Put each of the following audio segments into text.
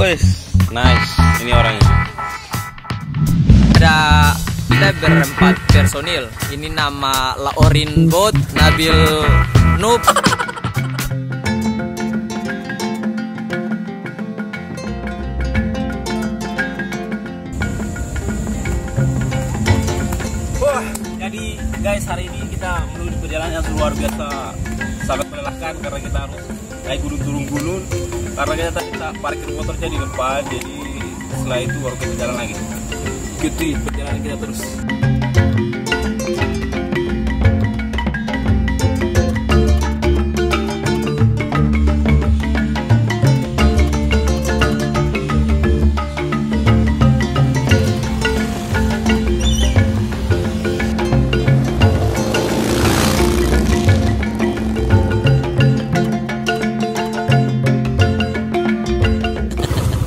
Wes, nice. Ini orangnya. Ada kita berempat personil. Ini nama Laorin Bot, Nabil Noob. Wah, jadi guys, hari ini kita menuju perjalanan yang luar biasa, sangat melelahkan karena kita harus naik gunung turun gunung. Karena kita parkir motornya di depan, jadi setelah itu baru kita jalan lagi. Ikuti perjalanan kita terus.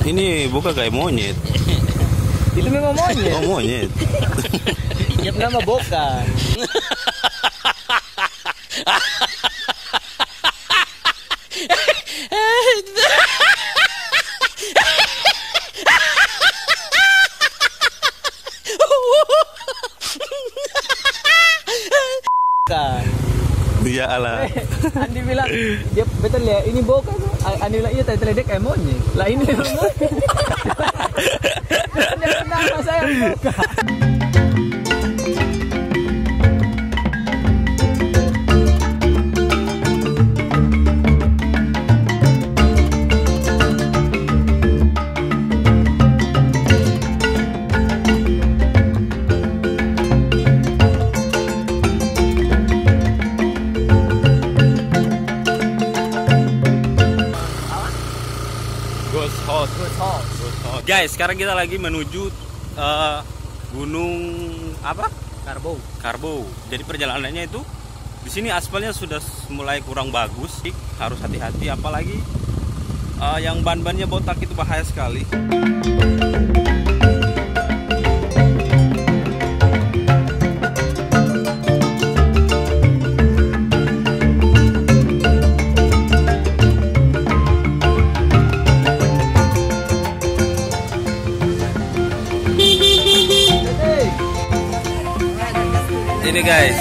Ini bukan kayak monyet. Itu memang monyet. Oh, monyet. Nama Boka. Iya ala. Andi bilang dia betul ya, ini Boka tuh. Andi bilang iya, tadi kayak monyet. Lah ini memang monyet. Nama saya Boka. Guys, sekarang kita lagi menuju gunung apa? Karbo. Jadi perjalanannya itu di sini aspalnya sudah mulai kurang bagus, harus hati-hati. Apalagi yang ban-bannya botak itu bahaya sekali. Ini guys.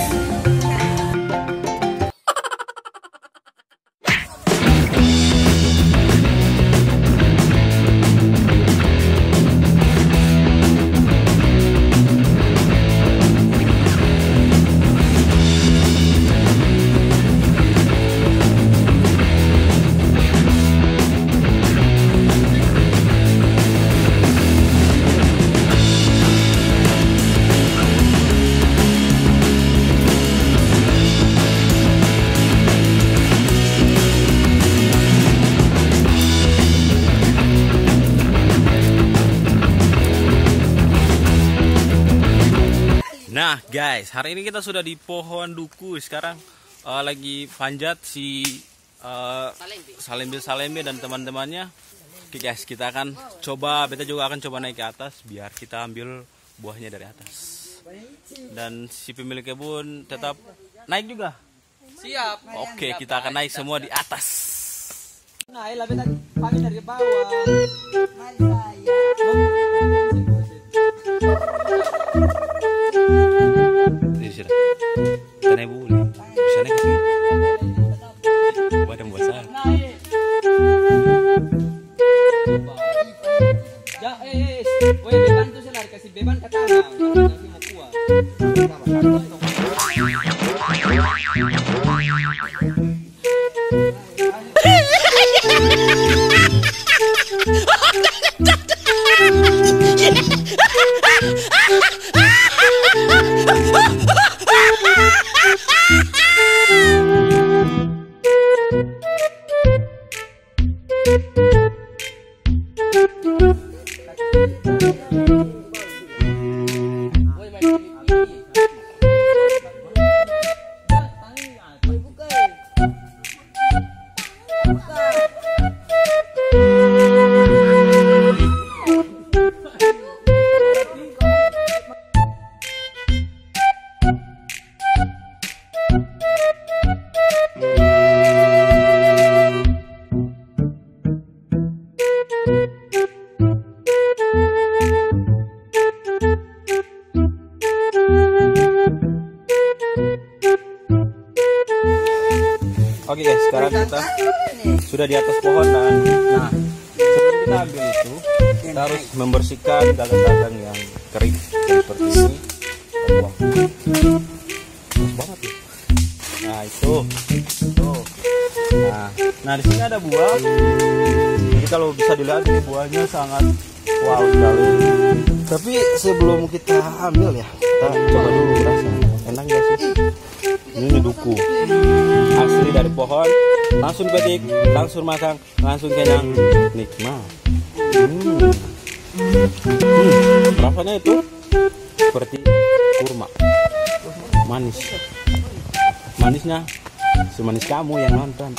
Nah guys, hari ini kita sudah di pohon duku. Sekarang lagi panjat si Salembe dan teman-temannya. Oke guys, kita akan coba, beta juga akan coba naik ke atas biar kita ambil buahnya dari atas. Dan si pemilik kebun tetap naik juga. Siap. Oke, kita akan naik semua di atas. Nah, lah beta panggil dari bawah. Karena boleh bisa naik ke sini. Badan besar. Ya, woi beban tuh selar kasih beban ke tangan. Nanti mau kuat. sekarang kita sudah di atas pohon dan nah sebelum kita ambil itu kita harus membersihkan dagang-dagang yang kering seperti ini. Buang. Bagus banget ya. Nah itu tuh. Nah di sini ada buah. Jadi kalau bisa dilihat ini buahnya sangat wow sekali. Tapi sebelum kita ambil ya, kita coba dulu rasa. Enak gak sih? Ini duku asli dari pohon, langsung petik, langsung makan, langsung kenyang, nikmat. Rasanya itu seperti kurma, manis. Manisnya semanis kamu yang nonton.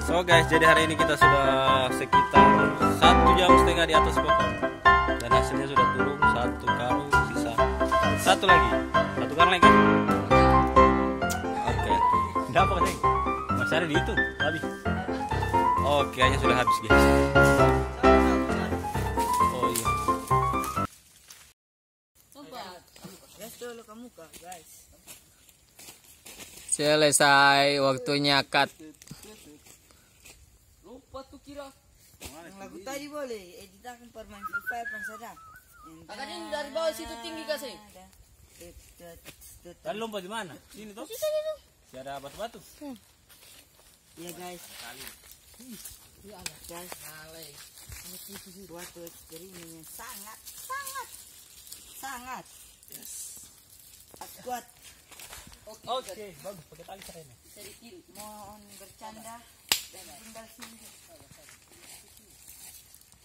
So guys, jadi hari ini kita sudah sekitar 1,5 jam di atas pohon dan hasilnya sudah turun 1 karung, sisa 1 lagi, 1 karung lagi kan? Oke, udah apa sih? Masih ada di itu, habis. Oke, kayaknya sudah habis guys. Oh iya. Selesai waktunya cut. Yang lagu tadi boleh editakan permain Free Fire pansada. Makanya dari bawah situ tinggi kasih. Kan lompat di mana? Sini tuh. Si ada batu-batu. Ya guys. Ya guys. Suatu eksperimen yang sangat kuat. Oke, bagus pakai tali saya ini. Sedikit mohon bercanda dan tinggal sini.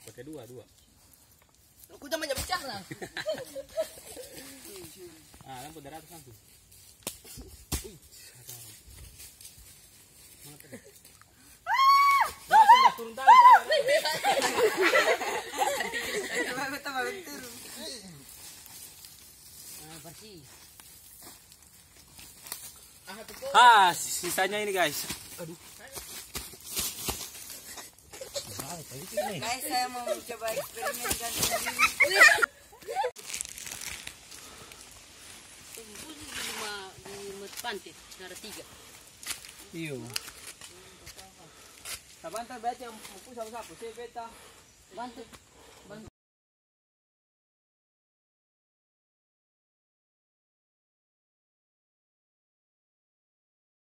Pakai dua. Aku jangan banyak bicara. Lampu dari atas langsung. Langsung dah turun tali. Bersih. Sisanya ini guys. Aduh. Guys, saya mau mencoba eksperimen ganti diri. Di pantai, ada 3. Iyo. Sabantar baca yang sapu-sapu, saya beta. Bantu.